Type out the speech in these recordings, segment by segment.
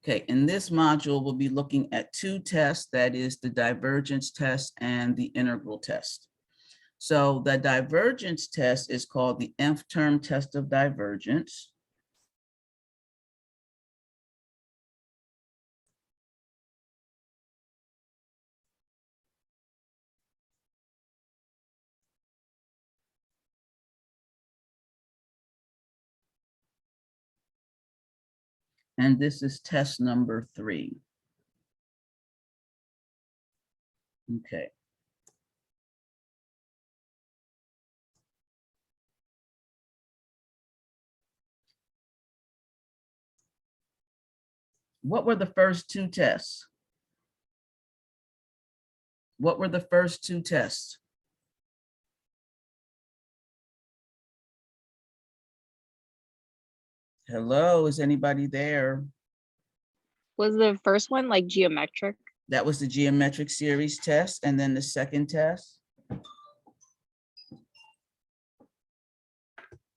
Okay, in this module, we'll be looking at two tests, that is the divergence test and the integral test. So the divergence test is called the nth term test of divergence. And this is test number 3. Okay. What were the first two tests? What were the first two tests? Hello, is anybody there? Was the first one like geometric? That was the geometric series test. And then the second test?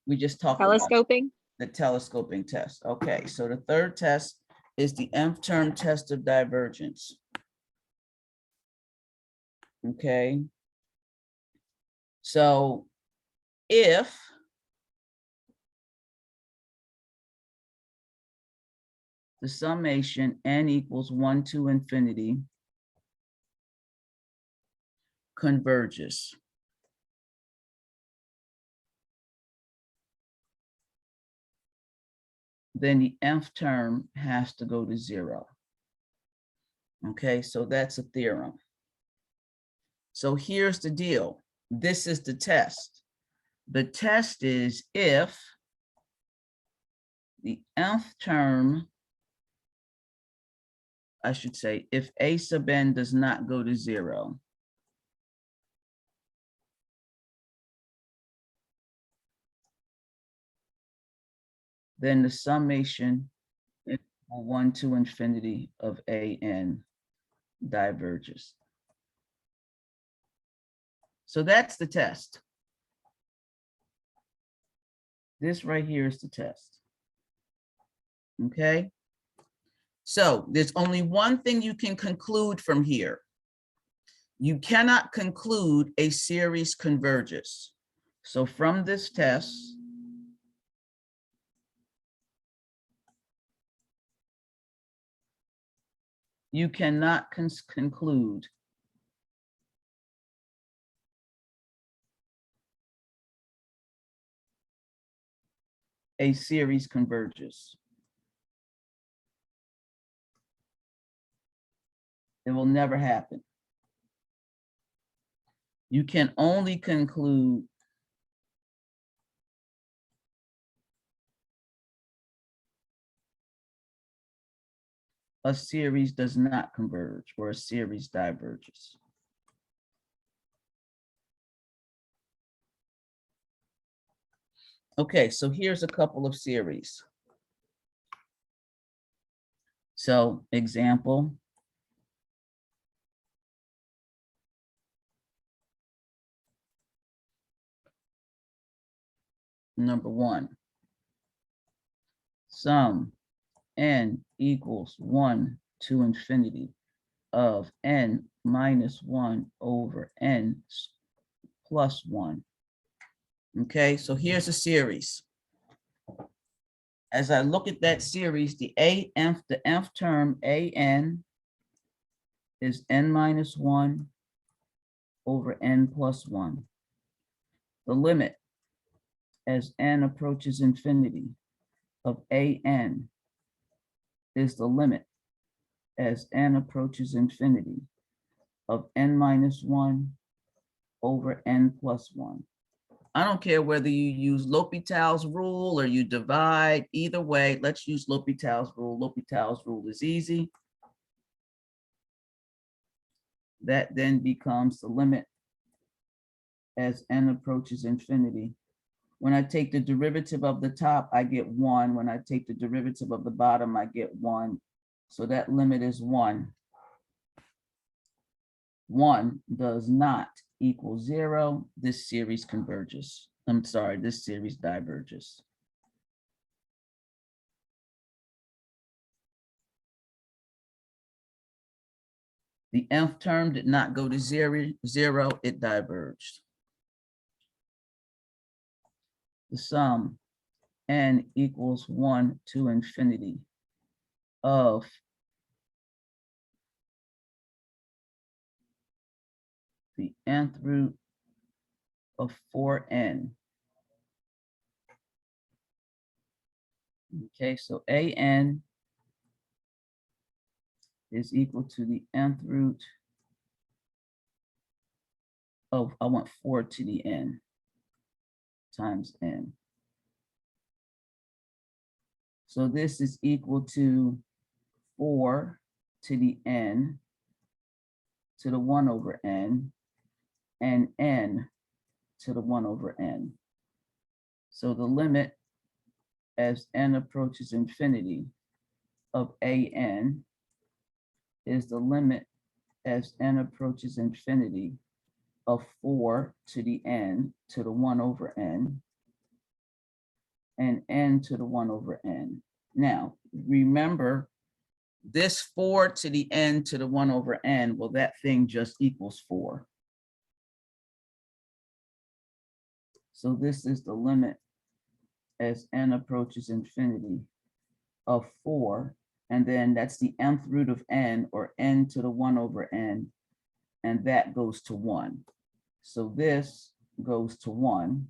We just talked about Telescoping? the telescoping test. Okay, so the third test is the nth term test of divergence. Okay. So if the summation n equals 1 to infinity converges, then the nth term has to go to 0. Okay, so that's a theorem. So here's the deal. This is the test. The test is if the nth term, I should say, if a sub n does not go to 0, then the summation is 1 to infinity of a n diverges. So that's the test. This right here is the test. Okay. So there's only one thing you can conclude from here. You cannot conclude a series converges. So from this test, you cannot conclude a series converges. It will never happen. You can only conclude a series does not converge or a series diverges. Okay, so here's a couple of series. So example, number 1, sum n equals 1 to infinity of n minus 1 over n plus 1. Okay, so here's a series. As I look at that series, the nth term an is n minus 1 over n plus 1. The limit as n approaches infinity of an is the limit as n approaches infinity of n minus 1 over n plus 1. I don't care whether you use L'Hopital's rule or you divide, either way, let's use L'Hopital's rule. L'Hopital's rule is easy. That then becomes the limit as n approaches infinity. When I take the derivative of the top, I get 1. When I take the derivative of the bottom, I get 1. So that limit is 1. 1 does not equal 0. This series converges. I'm sorry, this series diverges. The nth term did not go to zero, it diverged. The sum n equals 1 to infinity of the nth root of 4n. Okay, so an is equal to the nth root of, I want 4 to the n times n. So this is equal to 4 to the n to the 1 over n and n to the 1 over n. So the limit as n approaches infinity of an is the limit as n approaches infinity of 4 to the n to the 1 over n and n to the 1 over n. Now, remember, this 4 to the n to the 1 over n, well, that thing just equals 4. So this is the limit as n approaches infinity of 4, and then that's the nth root of n, or n to the 1 over n, and that goes to 1. So this goes to 1.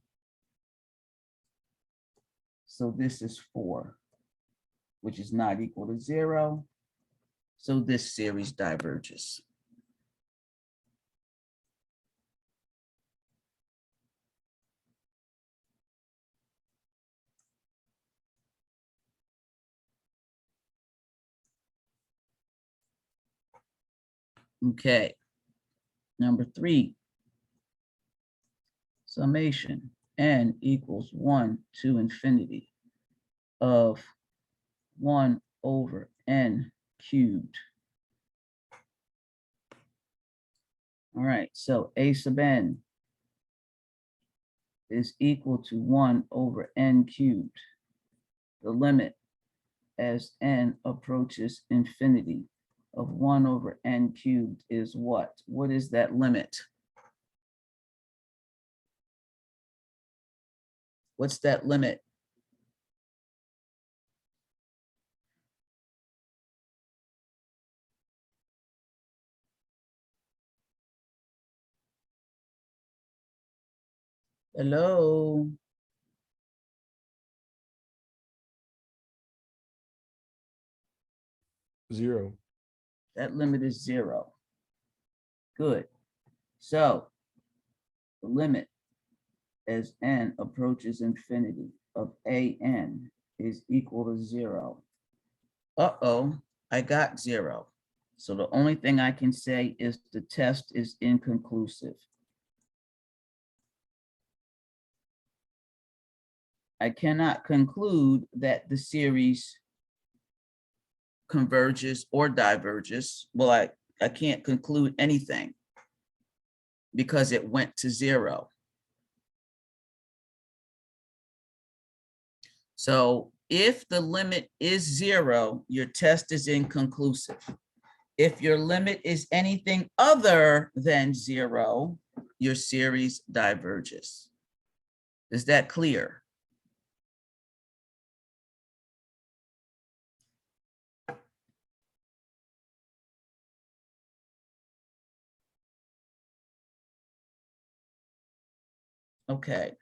So this is 4, which is not equal to 0. So this series diverges. Okay. Number 3, summation n equals 1 to infinity of 1 over n cubed. All right, so a sub n is equal to 1 over n cubed. The limit as n approaches infinity of 1 over n cubed is what? What is that limit? What's that limit? Hello? Zero. That limit is 0. Good. So the limit as n approaches infinity of an is equal to 0. Uh-oh, I got 0. So the only thing I can say is the test is inconclusive. I cannot conclude that the series converges or diverges. Well, I can't conclude anything because it went to 0. So if the limit is 0, your test is inconclusive. If your limit is anything other than 0, your series diverges. Is that clear? Okay,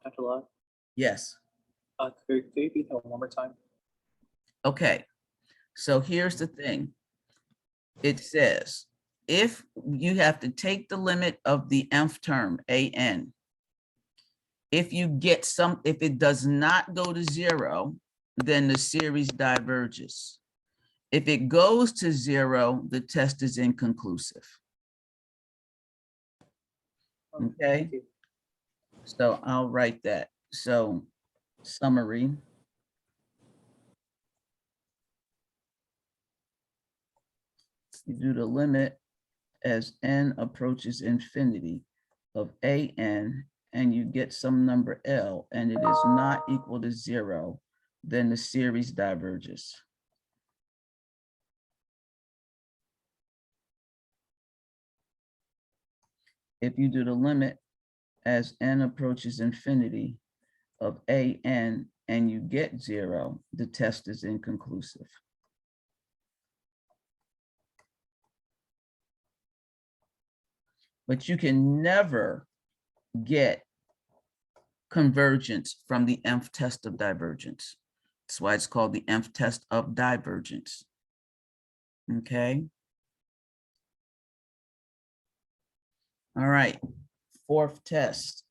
Dr. Locke, yes. could you repeat that one more time? Okay, so here's the thing. It says, if you have to take the limit of the nth term, an, if it does not go to 0, then the series diverges. If it goes to 0, the test is inconclusive. Okay, Thank you. so I'll write that. So summary. You do the limit as n approaches infinity of an, and you get some number L, and it is not equal to 0, then the series diverges. if you do the limit as n approaches infinity of an and you get 0, the test is inconclusive. But you can never get convergence from the nth test of divergence. That's why it's called the nth test of divergence. Okay. All right. Fourth test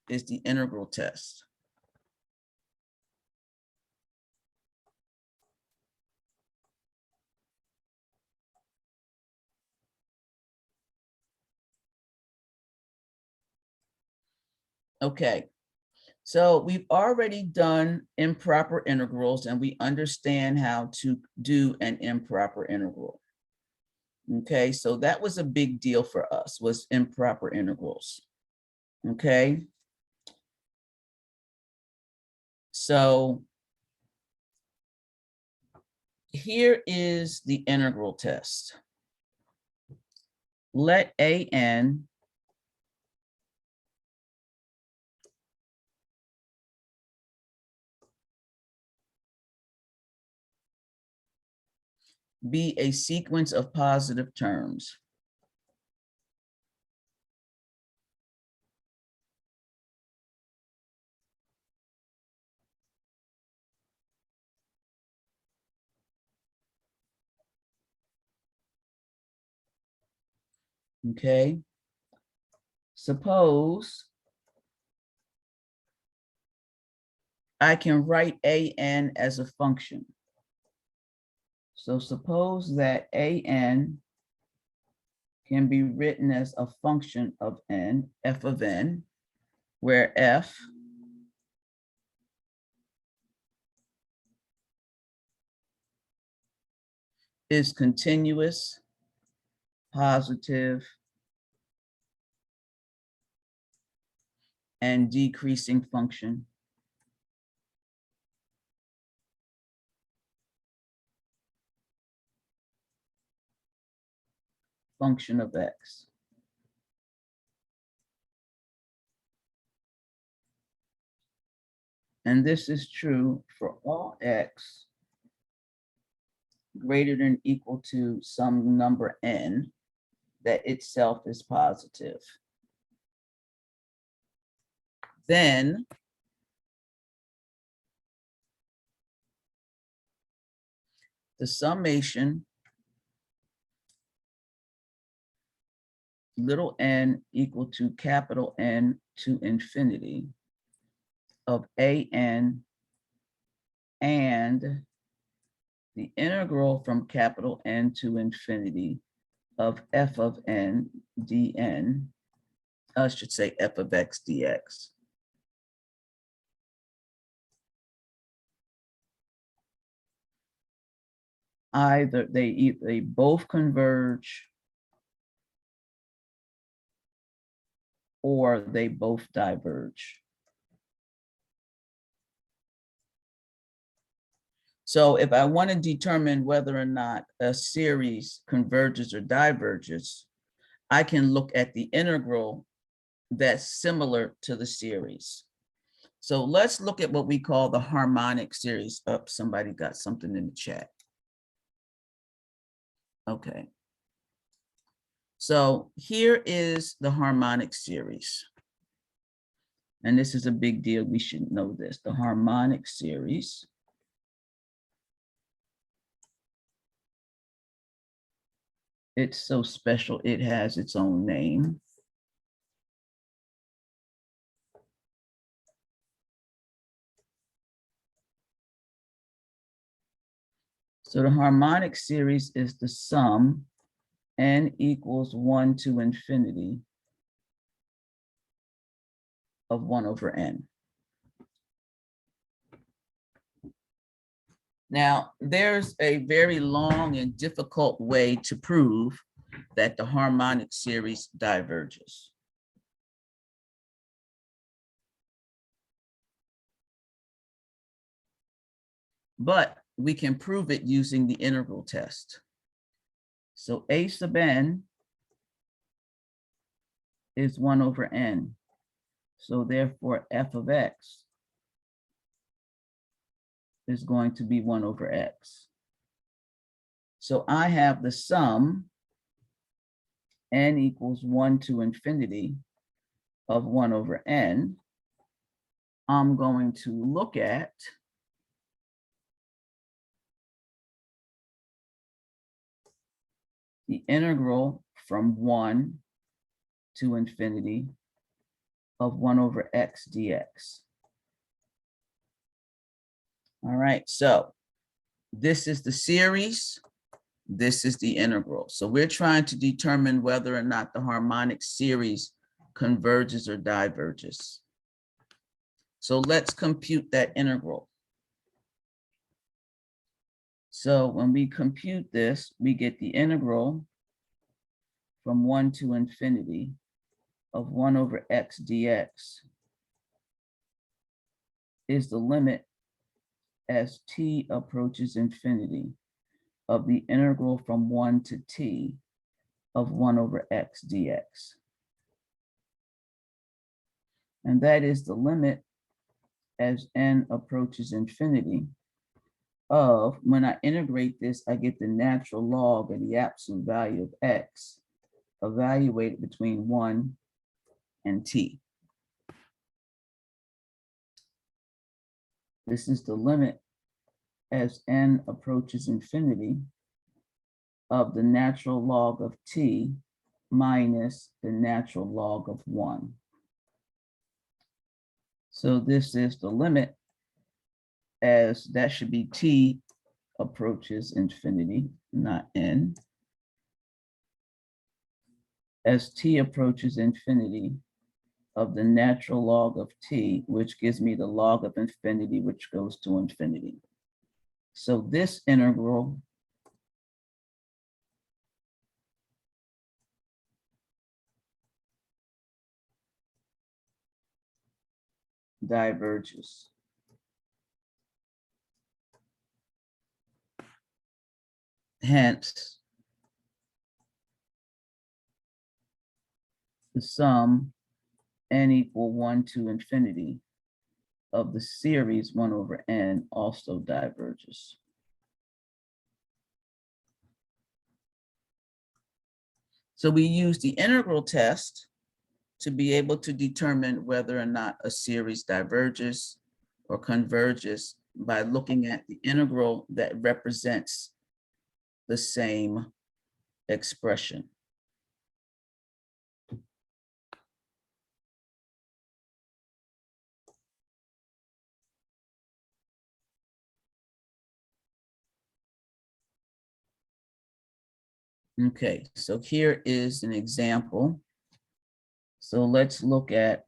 is the integral test. Okay. So we've already done improper integrals and we understand how to do an improper integral. Okay, so that was a big deal for us, was improper integrals. Okay. So here is the integral test. Let an be a sequence of positive terms. Okay. Suppose I can write an as a function. So suppose that an can be written as a function of n, f of n, where f is continuous, positive, and decreasing function. Function of x. And this is true for all x greater than or equal to some number n that itself is positive. Then the summation little n equal to capital N to infinity of an and the integral from capital N to infinity of f of n dn, I should say f of x dx. Either they both converge or they both diverge. So if I want to determine whether or not a series converges or diverges, I can look at the integral that's similar to the series. So let's look at what we call the harmonic series. Oh, somebody got something in the chat. Okay. So here is the harmonic series. And this is a big deal. We should know this. The harmonic series it's so special, it has its own name. So the harmonic series is the sum n equals 1 to infinity of 1 over n. Now, there's a very long and difficult way to prove that the harmonic series diverges. But we can prove it using the integral test. So a sub n is 1 over n. So therefore, f of x is going to be 1 over x. So I have the sum n equals 1 to infinity of 1 over n. I'm going to look at the integral from 1 to infinity of 1 over x dx. All right, so this is the series, this is the integral. So we're trying to determine whether or not the harmonic series converges or diverges. So let's compute that integral. So when we compute this, we get the integral from 1 to infinity of 1 over x dx is the limit as t approaches infinity of the integral from 1 to t of 1 over x dx. And that is the limit as n approaches infinity of, when I integrate this, I get the natural log of the absolute value of x evaluated between 1 and t. This is the limit as n approaches infinity of the natural log of t minus the natural log of 1. So this is the limit as that should be t approaches infinity, not n. As t approaches infinity of the natural log of t, which gives me the log of infinity, which goes to infinity. So this integral diverges. Hence, the sum n equal 1 to infinity of the series 1 over n also diverges. So we use the integral test to be able to determine whether or not a series diverges or converges by looking at the integral that represents the same expression. Okay, so here is an example. So let's look at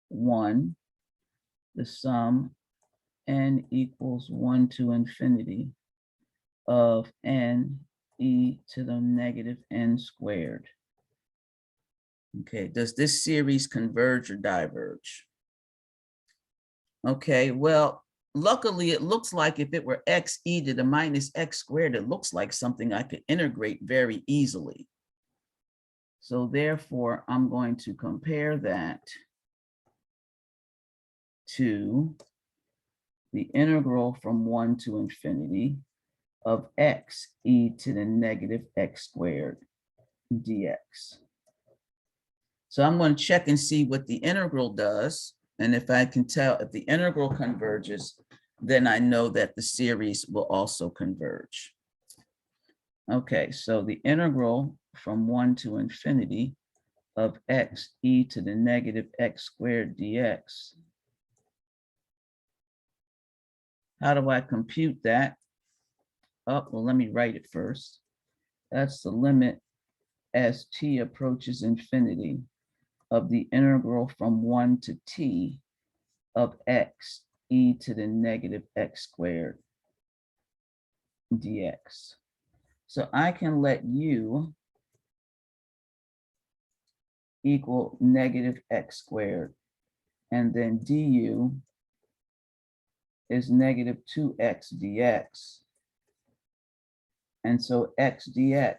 1, the sum n equals 1 to infinity of n e to the negative n squared. Okay, does this series converge or diverge? Okay, well, luckily it looks like if it were x e to the minus x squared, it looks like something I could integrate very easily. So therefore, I'm going to compare that to the integral from 1 to infinity of x e to the negative x squared dx. So I'm going to check and see what the integral does. And if I can tell if the integral converges, then I know that the series will also converge. Okay, so the integral from 1 to infinity of x e to the negative x squared dx. How do I compute that? Oh, well, let me write it first. That's the limit as t approaches infinity of the integral from 1 to t of x e to the negative x squared dx. So I can let u equal negative x squared, and then du is negative 2x dx. And so x dx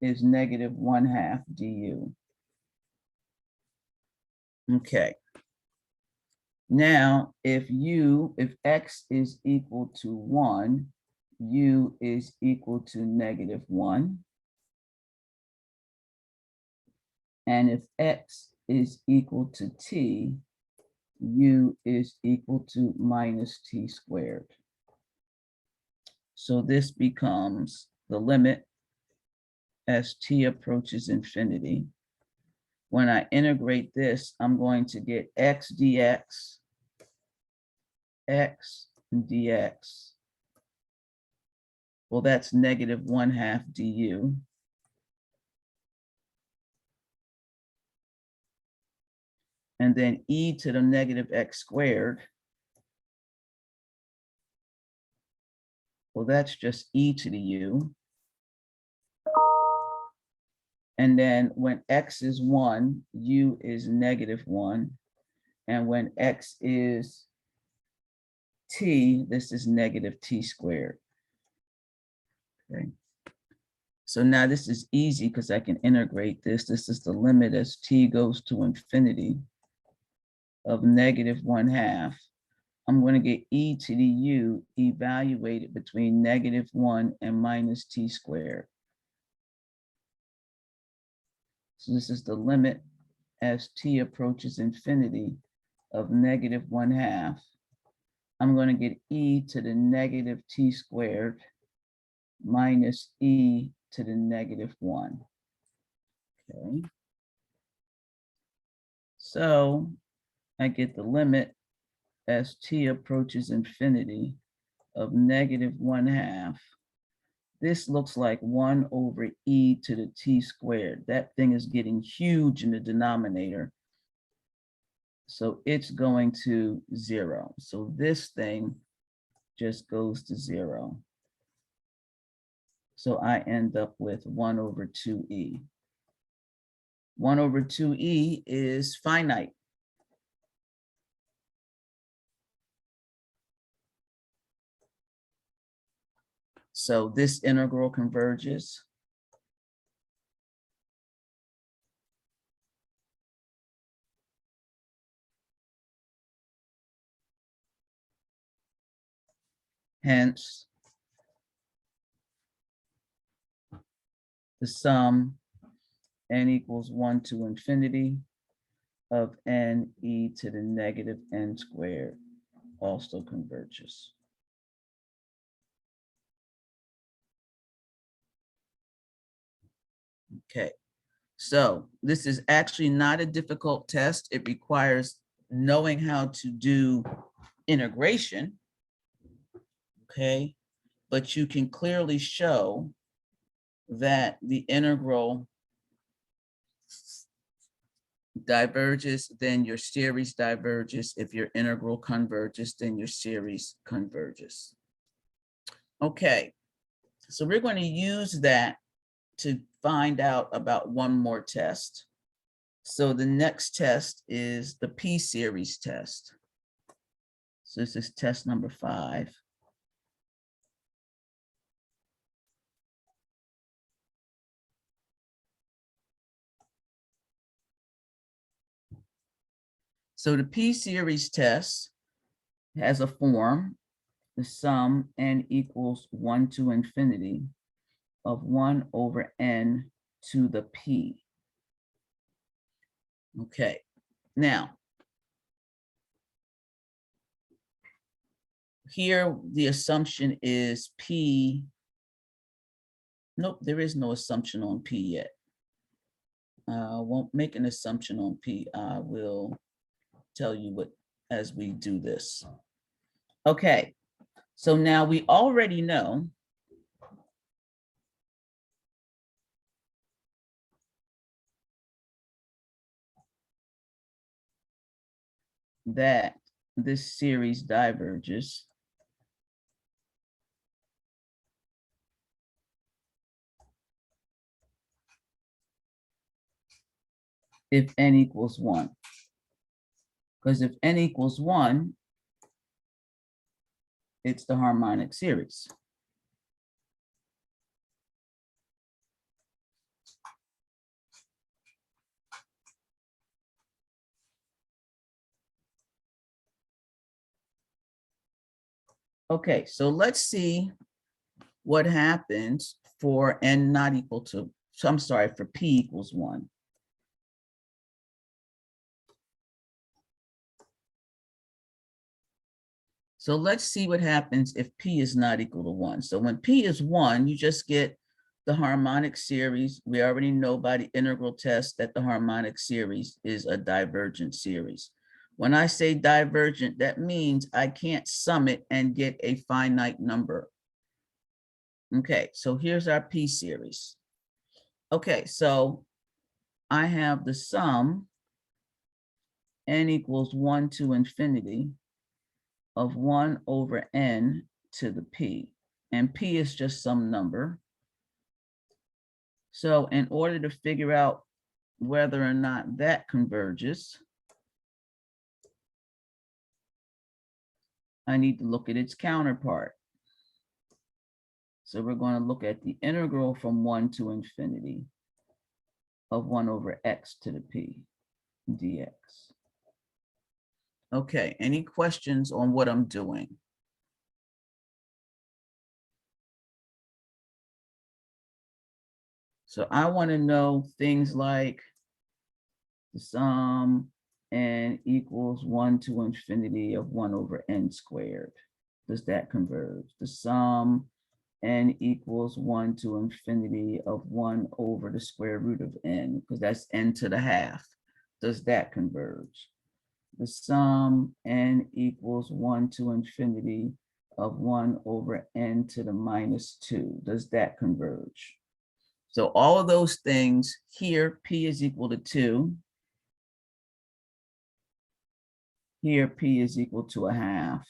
is negative 1/2 du. Okay. Now, if x is equal to 1, u is equal to negative 1. And if x is equal to t, u is equal to minus t squared. So this becomes the limit as t approaches infinity. When I integrate this, I'm going to get x dx, x dx. Well, that's negative 1/2 du. And then e to the negative x squared. Well, that's just e to the u. And then when x is 1, u is negative 1. And when x is t, this is negative t squared. Okay. So now this is easy because I can integrate this. This is the limit as t goes to infinity of negative 1/2. I'm going to get e to the u evaluated between negative 1 and minus t squared. So this is the limit as t approaches infinity of negative 1/2. I'm going to get e to the negative t squared minus e to the negative 1. Okay. So I get the limit as t approaches infinity of negative 1/2. This looks like 1 over e to the t squared. That thing is getting huge in the denominator. So it's going to 0. So this thing just goes to 0. So I end up with 1 over 2e. 1 over 2e is finite. So this integral converges. Hence, the sum n equals 1 to infinity of n e to the negative n squared also converges. Okay, so this is actually not a difficult test. It requires knowing how to do integration, okay? But you can clearly show that the integral diverges, then your series diverges. If your integral converges, then your series converges. Okay, so we're going to use that to find out about one more test. So the next test is the p-series test. So this is test number 5. So the p-series test has a form, the sum n equals 1 to infinity of 1 over n to the p. Okay, now, here the assumption is p. Nope, there is no assumption on p yet. Won't make an assumption on p. I will tell you what as we do this. Okay, so now we already know that this series diverges if n equals 1. Because if n equals 1, it's the harmonic series. Okay, so let's see what happens for n not equal to, so I'm sorry, for p equals 1. So let's see what happens if p is not equal to 1. So when p is 1, you just get the harmonic series. We already know by the integral test that the harmonic series is a divergent series. When I say divergent, that means I can't sum it and get a finite number. Okay, so here's our p series. Okay, so I have the sum n equals 1 to infinity of 1 over n to the p, and p is just some number. So in order to figure out whether or not that converges, I need to look at its counterpart. So we're going to look at the integral from 1 to infinity of 1 over x to the p dx. Okay, any questions on what I'm doing? So I want to know things like the sum n equals 1 to infinity of 1 over n squared. Does that converge? The sum n equals 1 to infinity of 1 over the square root of n, because that's n to the half. Does that converge? The sum n equals 1 to infinity of 1 over n to the minus 2. Does that converge? So all of those things here, p is equal to 2. Here, p is equal to a half.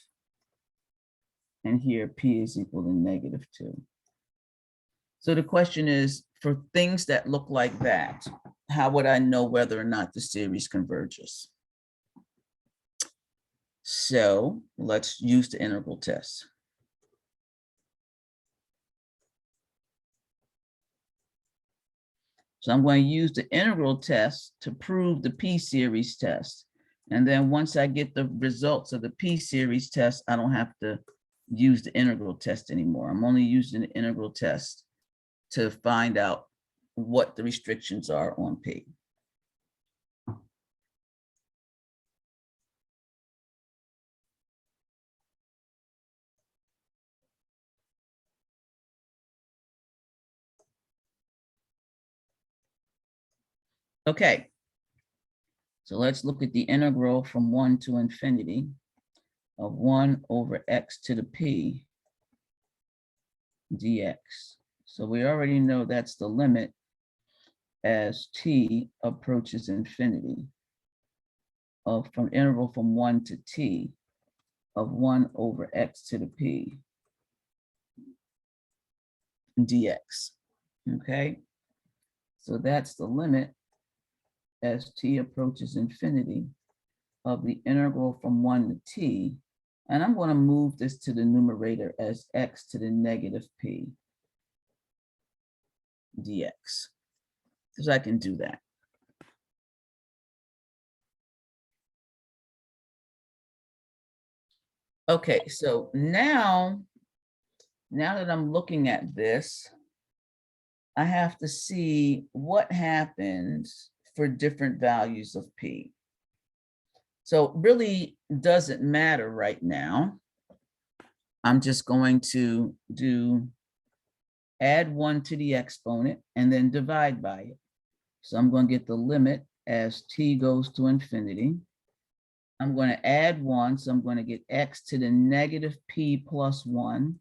And here, p is equal to negative 2. So the question is, for things that look like that, how would I know whether or not the series converges? So let's use the integral test. So I'm going to use the integral test to prove the p-series test. And then once I get the results of the p-series test, I don't have to use the integral test anymore. I'm only using the integral test to find out what the restrictions are on p. Okay, so let's look at the integral from 1 to infinity of 1 over x to the p dx. So we already know that's the limit as t approaches infinity of from interval from 1 to t of 1 over x to the p dx. Okay, so that's the limit as t approaches infinity of the integral from 1 to t. And I'm going to move this to the numerator as x to the negative p dx, because I can do that. Okay, so now that I'm looking at this, I have to see what happens for different values of p. So it really doesn't matter right now. I'm just going to do add 1 to the exponent and then divide by it. So I'm going to get the limit as t goes to infinity. I'm going to add 1, so I'm going to get x to the negative p plus 1.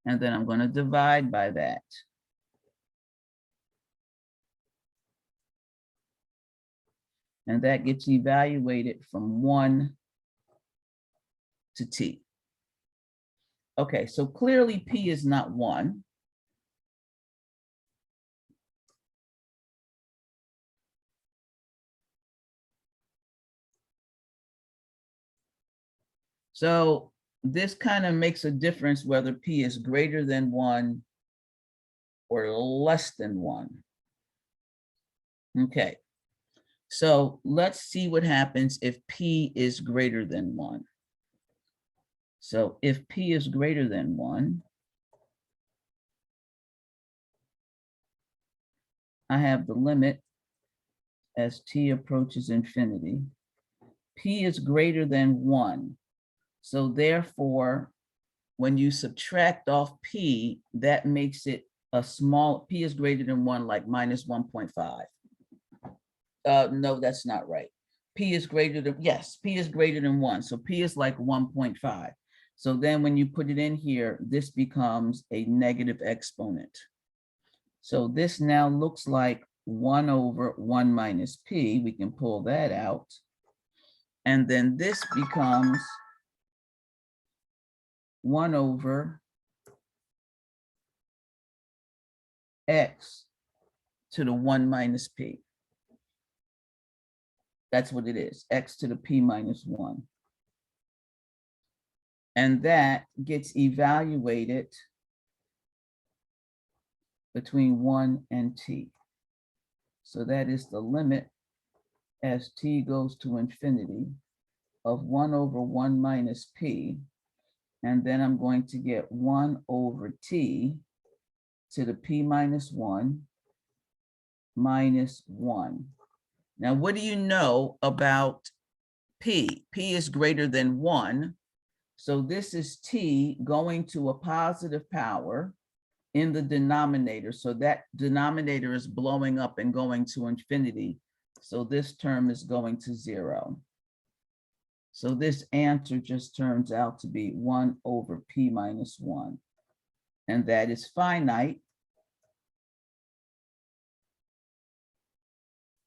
And then I'm going to divide by that. And that gets evaluated from 1 to t. Okay, so clearly p is not 1. So this kind of makes a difference whether p is greater than 1 or less than 1. Okay, so let's see what happens if p is greater than 1. So if P is greater than 1, I have the limit as T approaches infinity. P is greater than 1. So therefore, when you subtract off P, that makes it a small, P is greater than 1, like minus 1.5. No, that's not right. P is greater than, yes, P is greater than 1. So P is like 1.5. So then when you put it in here, this becomes a negative exponent. So this now looks like 1 over 1 minus P. We can pull that out. And then this becomes 1 over X to the 1 minus P. That's what it is, X to the P minus 1. And that gets evaluated between 1 and T. So that is the limit as T goes to infinity of 1 over 1 minus P. And then I'm going to get 1 over T to the P minus 1 minus 1. Now, what do you know about P? P is greater than 1. So this is T going to a positive power in the denominator. So that denominator is blowing up and going to infinity. So this term is going to 0. So this answer just turns out to be 1 over P minus 1. And that is finite.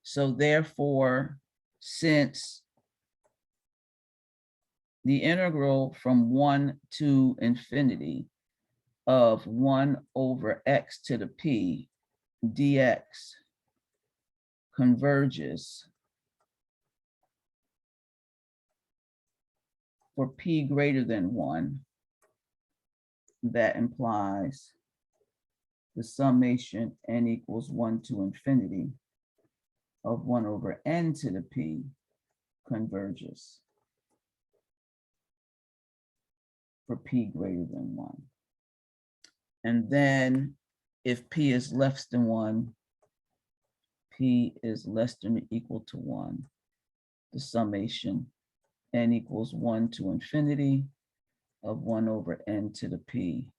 So therefore, since the integral from 1 to infinity of 1 over X to the P dx converges for P greater than 1, that implies the summation n equals 1 to infinity of 1 over n to the P converges for P greater than 1. And then if P is less than 1, P is less than or equal to 1, the summation n equals 1 to infinity of 1 over n to the P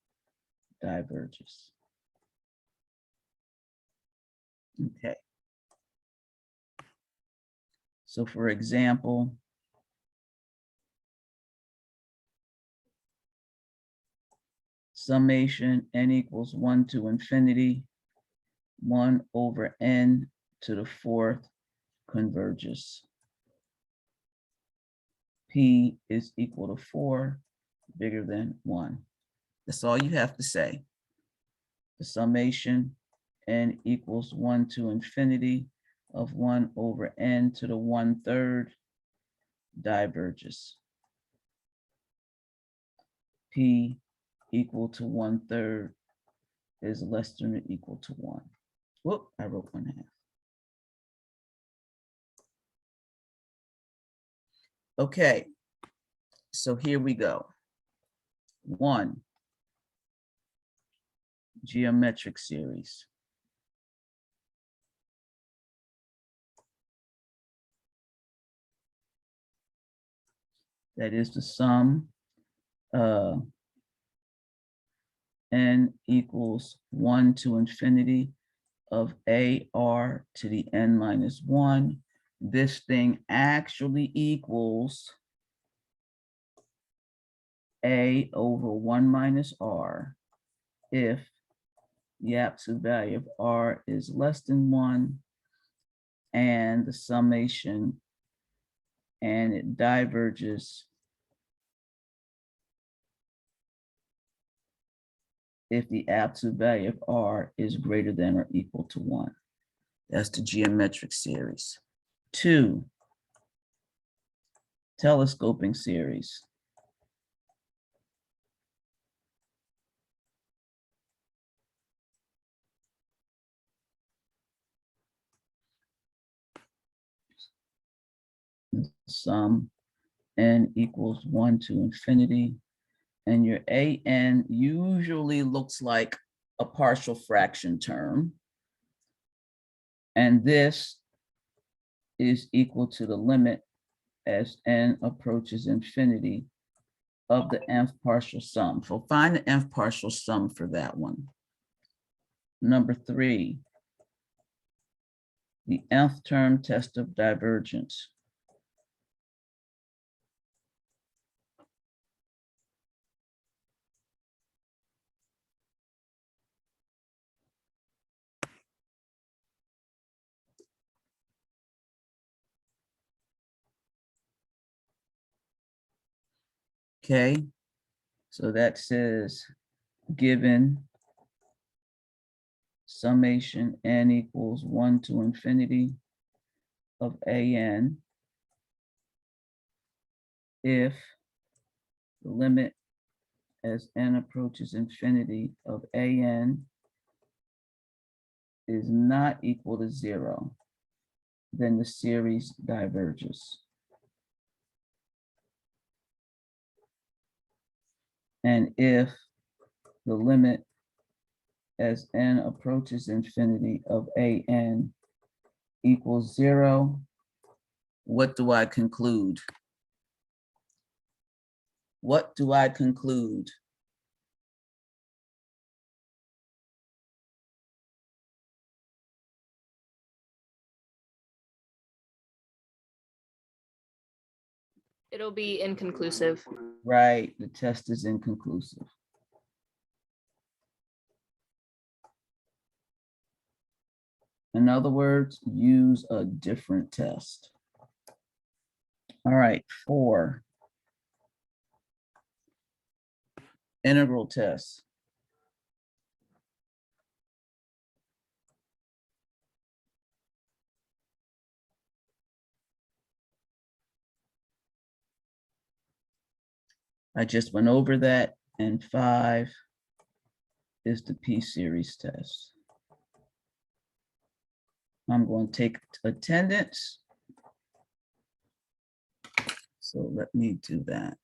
diverges. Okay. So for example, summation n equals 1 to infinity, 1 over n to the 4th converges. P is equal to 4, bigger than 1. That's all you have to say. The summation n equals 1 to infinity of 1 over n to the 1/3 diverges. P equal to 1/3 is less than or equal to 1. Whoop, I wrote 1/2. Okay, so here we go. 1, geometric series. That is the sum n equals 1 to infinity of AR to the n minus 1. This thing actually equals A over 1 minus R if the absolute value of R is less than 1 and the summation and it diverges if the absolute value of R is greater than or equal to 1. That's the geometric series. 2, telescoping series. Sum n equals 1 to infinity And your AN usually looks like a partial fraction term. And this is equal to the limit as n approaches infinity of the nth partial sum. So find the nth partial sum for that one. Number 3, the nth term test of divergence. Okay, so that says given summation n equals 1 to infinity of an if the limit as n approaches infinity of an is not equal to 0, then the series diverges. And if the limit as n approaches infinity of an equals 0, what do I conclude? What do I conclude? It'll be inconclusive. Right, the test is inconclusive. In other words, use a different test. All right, 4. Integral test. I just went over that, and 5 is the P-series test. I'm going to take attendance. So let me do that.